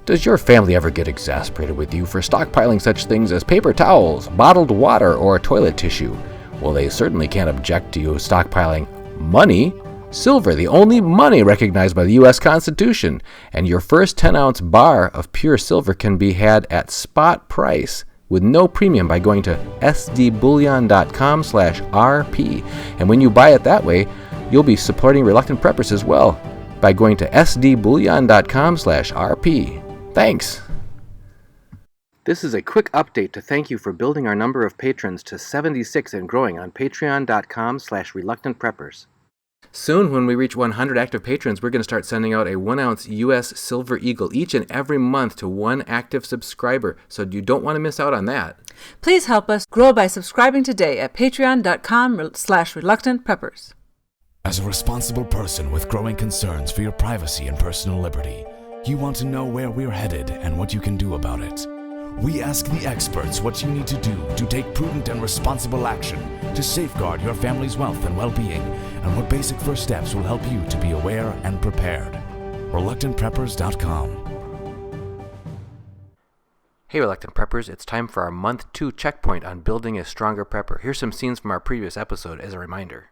Does your family ever get exasperated with you for stockpiling such things as paper towels, bottled water, or toilet tissue? Well, they certainly can't object to you stockpiling money. Silver, the only money recognized by the U.S. Constitution, and your first 10-ounce bar of pure silver can be had at spot price with no premium by going to sdbullion.com/rp. And when you buy it that way, you'll be supporting Reluctant Preppers as well by going to sdbullion.com/rp. Thanks. This is a quick update to thank you for building our number of patrons to 76 and growing on patreon.com/reluctantpreppers. Soon, when we reach 100 active patrons, we're going to start sending out a 1-ounce U.S. Silver Eagle each and every month to one active subscriber, so you don't want to miss out on that. Please help us grow by subscribing today at patreon.com/reluctantpreppers. As a responsible person with growing concerns for your privacy and personal liberty, you want to know where we're headed and what you can do about it. We ask the experts what you need to do to take prudent and responsible action to safeguard your family's wealth and well-being, and what basic first steps will help you to be aware and prepared. ReluctantPreppers.com. Hey Reluctant Preppers, it's time for our month 2 checkpoint on building a stronger prepper. Here's some scenes from our previous episode as a reminder.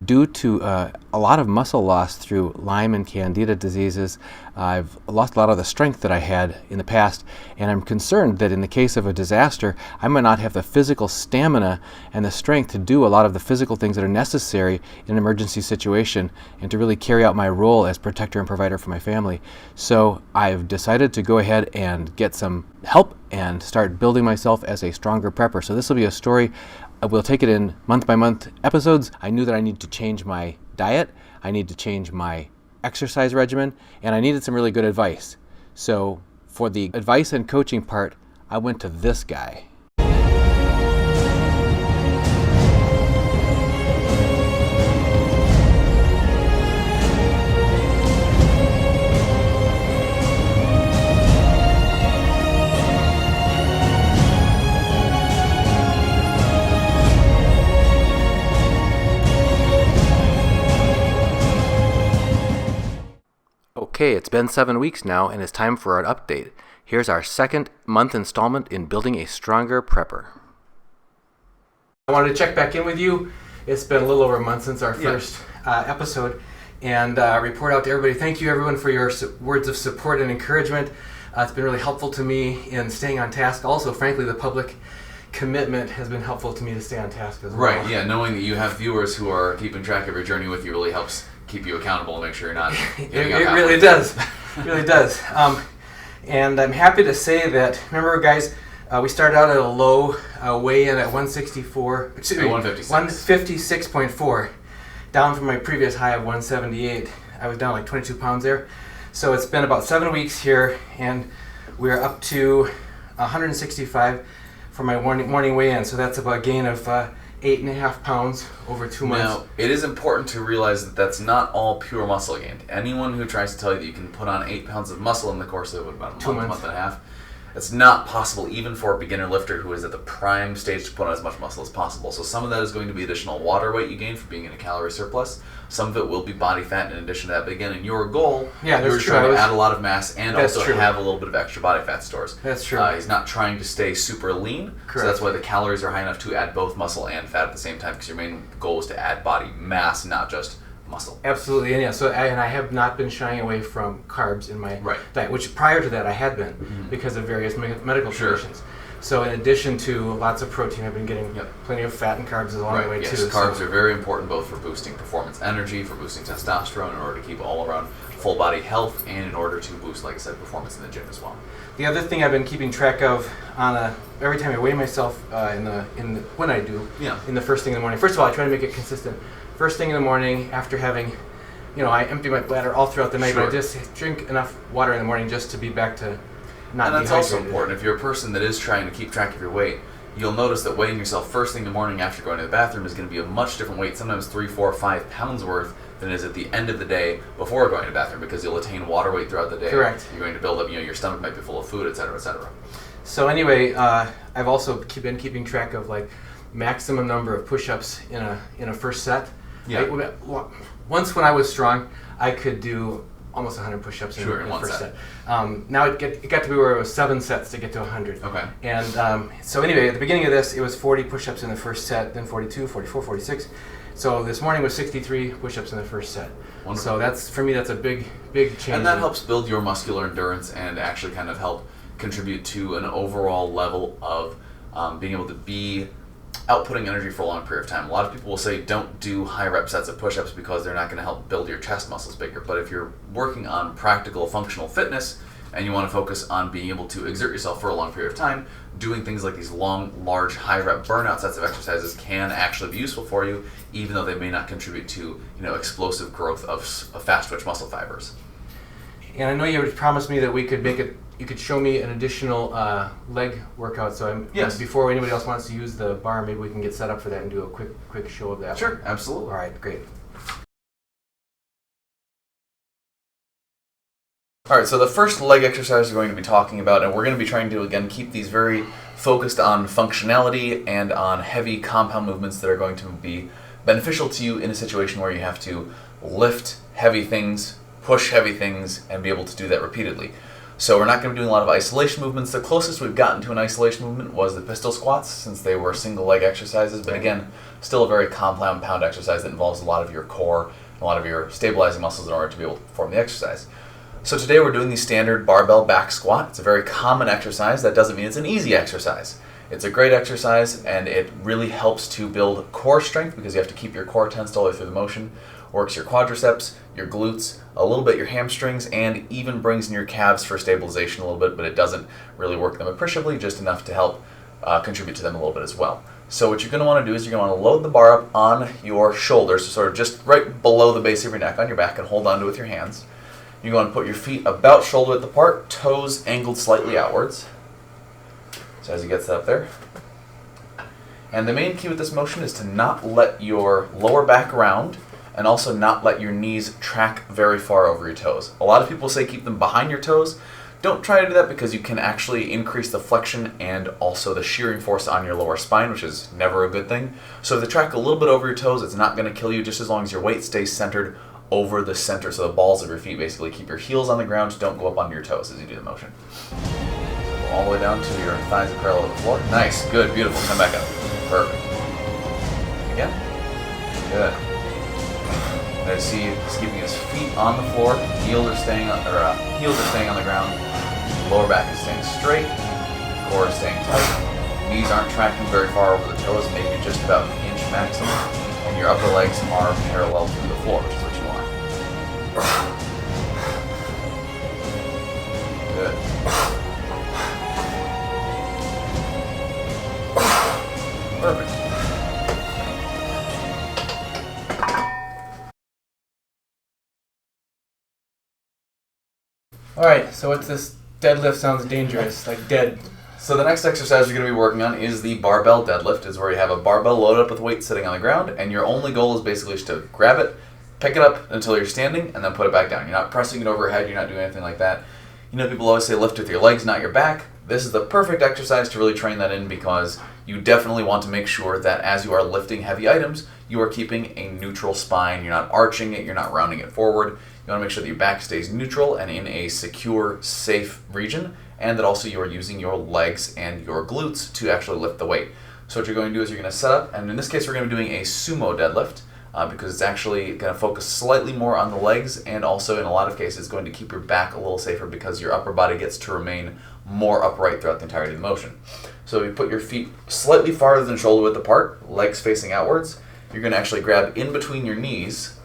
Due to a lot of muscle loss through Lyme and Candida diseases, I've lost a lot of the strength that I had in the past, and I'm concerned that in the case of a disaster, I might not have the physical stamina and the strength to do a lot of the physical things that are necessary in an emergency situation and to really carry out my role as protector and provider for my family. So I've decided to go ahead and get some help and start building myself as a stronger prepper. So this will be a story. We'll take it in month-by-month episodes. I knew that I need to change my diet, I need to change my exercise regimen, and I needed some really good advice. So for the advice and coaching part, I went to this guy. Okay, it's been 7 weeks now, and it's time for an update. Here's our second month installment in building a stronger prepper. I wanted to check back in with you. It's been a little over a month since our first episode, and report out to everybody. Thank you, everyone, for your words of support and encouragement. It's been really helpful to me in staying on task. Also, frankly, the public commitment has been helpful to me to stay on task as well. Right, yeah, knowing that you have viewers who are keeping track of your journey with you really helps keep you accountable and make sure you're not it really does. It really does. And I'm happy to say that, remember guys, we started out at a low weigh-in at 156.4, down from my previous high of 178. I was down like 22 pounds there. So it's been about 7 weeks here, and we're up to 165 for my morning weigh-in. So that's about a gain of 8.5 pounds over 2 months. Now, it is important to realize that that's not all pure muscle gain. Anyone who tries to tell you that you can put on 8 pounds of muscle in the course of about a month and a half, it's not possible even for a beginner lifter who is at the prime stage to put on as much muscle as possible. So some of that is going to be additional water weight you gain from being in a calorie surplus. Some of it will be body fat in addition to that. But again, in your goal, you're trying to add a lot of mass and also have a little bit of extra body fat stores. That's true. He's not trying to stay super lean. Correct. So that's why the calories are high enough to add both muscle and fat at the same time, because your main goal is to add body mass, not just muscle. Absolutely, and I have not been shying away from carbs in my diet, which prior to that I had been because of various medical conditions. So in addition to lots of protein, I've been getting plenty of fat and carbs along the way too. Carbs are very important both for boosting performance energy, for boosting testosterone, in order to keep all around full body health, and in order to boost, like I said, performance in the gym as well. The other thing I've been keeping track of every time I weigh myself in the first thing in the morning. First of all, I try to make it consistent. First thing in the morning, after having, I empty my bladder all throughout the night, but I just drink enough water in the morning just to be back to not dehydrated. And that's also important. If you're a person that is trying to keep track of your weight, you'll notice that weighing yourself first thing in the morning after going to the bathroom is going to be a much different weight, sometimes 3, 4, 5 pounds worth, than it is at the end of the day before going to the bathroom, because you'll attain water weight throughout the day. Correct. You're going to build up, your stomach might be full of food, etc., etc. So anyway, I've also been keeping track of like maximum number of push-ups in a first set. Yeah. Once when I was strong, I could do almost 100 push-ups in Sure, in the one first set. Now it got to be where it was 7 sets to get to 100. Okay. And so anyway, at the beginning of this, it was 40 push-ups in the first set, then 42, 44, 46. So this morning was 63 push-ups in the first set. Wonderful. So that's, for me, that's a big change. And that helps build your muscular endurance and actually kind of help contribute to an overall level of being able to be outputting energy for a long period of time. A lot of people will say don't do high rep sets of push-ups because they're not going to help build your chest muscles bigger. But if you're working on practical functional fitness and you want to focus on being able to exert yourself for a long period of time, doing things like these long, large, high rep burnout sets of exercises can actually be useful for you, even though they may not contribute to explosive growth of fast twitch muscle fibers. And I know you had promised me that we could make it. You could show me an additional leg workout. So Yes. Before anybody else wants to use the bar, maybe we can get set up for that and do a quick show of that. Sure, absolutely. All right, great. All right, so the first leg exercise we're going to be talking about, and we're going to be trying to, again, keep these very focused on functionality and on heavy compound movements that are going to be beneficial to you in a situation where you have to lift heavy things, push heavy things, and be able to do that repeatedly. So we're not going to be doing a lot of isolation movements. The closest we've gotten to an isolation movement was the pistol squats, since they were single leg exercises, but again, still a very compound exercise that involves a lot of your core, a lot of your stabilizing muscles in order to be able to perform the exercise. So today we're doing the standard barbell back squat. It's a very common exercise. That doesn't mean it's an easy exercise. It's a great exercise, and it really helps to build core strength because you have to keep your core tensed all the way through the motion. Works your quadriceps, your glutes, a little bit your hamstrings, and even brings in your calves for stabilization a little bit, but it doesn't really work them appreciably, just enough to help contribute to them a little bit as well. So what you're going to want to do is you're going to want to load the bar up on your shoulders, so sort of just right below the base of your neck on your back, and hold onto it with your hands. You're going to put your feet about shoulder width apart, toes angled slightly outwards. So as you get set up there. And the main key with this motion is to not let your lower back round, and also not let your knees track very far over your toes. A lot of people say keep them behind your toes. Don't try to do that because you can actually increase the flexion and also the shearing force on your lower spine, which is never a good thing. So if they track a little bit over your toes, it's not going to kill you just as long as your weight stays centered over the center, so the balls of your feet basically keep your heels on the ground, don't go up onto your toes as you do the motion. So all the way down to your thighs are parallel to the floor. Nice, good, beautiful, come back up. Perfect. Again. Good. And I see he's keeping his feet on the floor, heels are staying on the ground, lower back is staying straight, core is staying tight, knees aren't tracking very far over the toes, maybe just about an inch maximum, and your upper legs are parallel to the floor, which is what you want. Good. Perfect. Alright, so what's this deadlift? Sounds dangerous, like dead. So the next exercise you're going to be working on is the barbell deadlift. Is where you have a barbell loaded up with weight sitting on the ground, and your only goal is basically just to grab it, pick it up until you're standing, and then put it back down. You're not pressing it overhead, you're not doing anything like that. You know, people always say lift with your legs, not your back. This is the perfect exercise to really train that in because you definitely want to make sure that as you are lifting heavy items, you are keeping a neutral spine. You're not arching it, you're not rounding it forward. You want to make sure that your back stays neutral and in a secure, safe region, and that also you are using your legs and your glutes to actually lift the weight. So what you're going to do is you're going to set up, and in this case we're going to be doing a sumo deadlift because it's actually going to focus slightly more on the legs, and also in a lot of cases going to keep your back a little safer because your upper body gets to remain more upright throughout the entirety of the motion. So you put your feet slightly farther than shoulder width apart, legs facing outwards. You're going to actually grab in between your knees.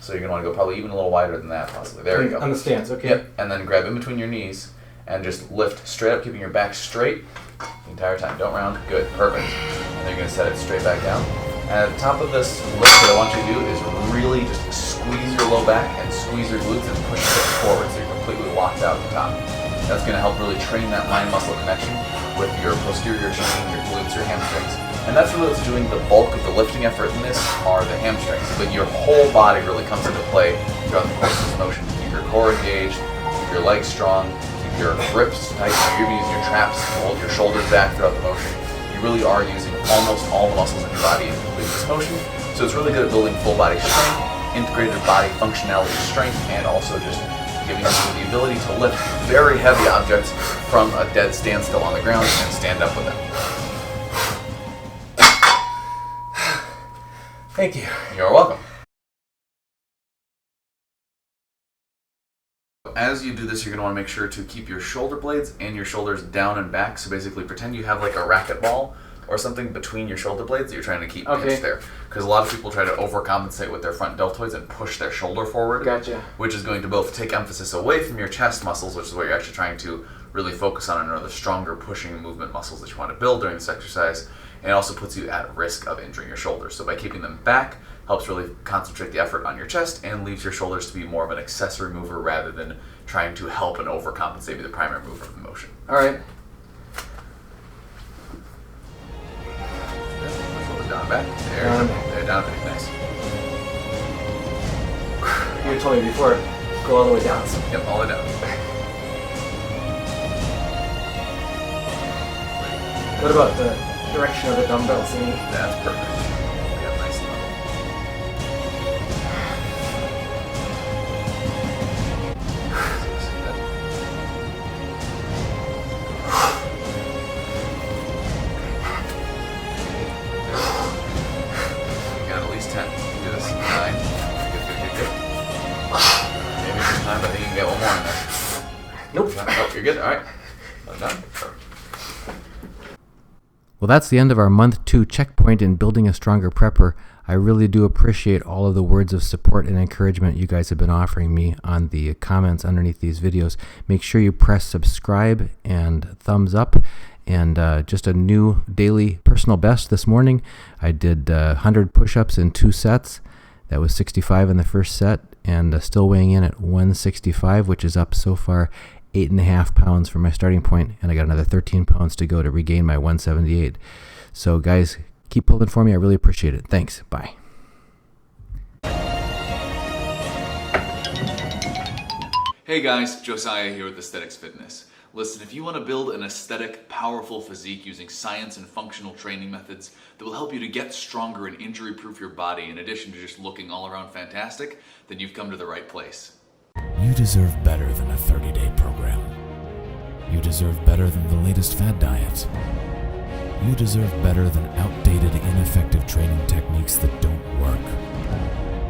So you're going to want to go probably even a little wider than that, possibly. There you go. On the stance, okay. Yep. And then grab in between your knees and just lift straight up, keeping your back straight the entire time. Don't round. Good. Perfect. And then you're going to set it straight back down. And at the top of this lift, what I want you to do is really just squeeze your low back and squeeze your glutes and push it forward so you're completely locked out at the top. That's going to help really train that mind muscle connection with your posterior chain, your glutes, your hamstrings. And that's really what's doing the bulk of the lifting effort in this are the hamstrings. But your whole body really comes into play throughout the course of this motion. Keep your core engaged, keep your legs strong, keep your grips tight. You're using your traps to hold your shoulders back throughout the motion. You really are using almost all the muscles in your body in completing this motion. So it's really good at building full body strength, integrated body functionality strength, and also just giving you the ability to lift very heavy objects from a dead standstill on the ground and stand up with them. Thank you. You're welcome. As you do this, you're going to want to make sure to keep your shoulder blades and your shoulders down and back. So basically pretend you have like a racquetball or something between your shoulder blades that you're trying to keep pinched there. Because a lot of people try to overcompensate with their front deltoids and push their shoulder forward. Gotcha. Which is going to both take emphasis away from your chest muscles, which is what you're actually trying to really focus on, and are the stronger pushing movement muscles that you want to build during this exercise. And it also puts you at risk of injuring your shoulders. So by keeping them back, helps really concentrate the effort on your chest and leaves your shoulders to be more of an accessory mover rather than trying to help and overcompensate be the primary mover of the motion. All right. Shoulders down and back. There, down and back. Nice. You told me before, go all the way down. So. Yep, all the way down. What about the direction of the dumbbell thingy? That's perfect. Yeah, nice level. You got at least 10. You can do this. 9. Good. Maybe this time, but I think you can get one more in there. Nope. Oh, you're good. All right. Well done. Well, that's the end of our month 2 checkpoint in building a stronger prepper. I really do appreciate all of the words of support and encouragement you guys have been offering me on the comments underneath these videos. Make sure you press subscribe and thumbs up. And just a new daily personal best this morning. I did 100 push-ups in 2 sets. That was 65 in the first set, and still weighing in at 165, which is up so far 8.5 pounds from my starting point, and I got another 13 pounds to go to regain my 178. So guys, keep pulling for me. I really appreciate it. Thanks. Bye. Hey guys, Josiah here with Aesthetics Fitness. Listen, if you want to build an aesthetic, powerful physique using science and functional training methods that will help you to get stronger and injury-proof your body in addition to just looking all around fantastic, then you've come to the right place. You deserve better than a 30-day program. You deserve better than the latest fad diet. You deserve better than outdated, ineffective training techniques that don't work.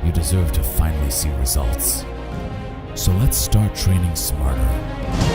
You deserve to finally see results. So let's start training smarter.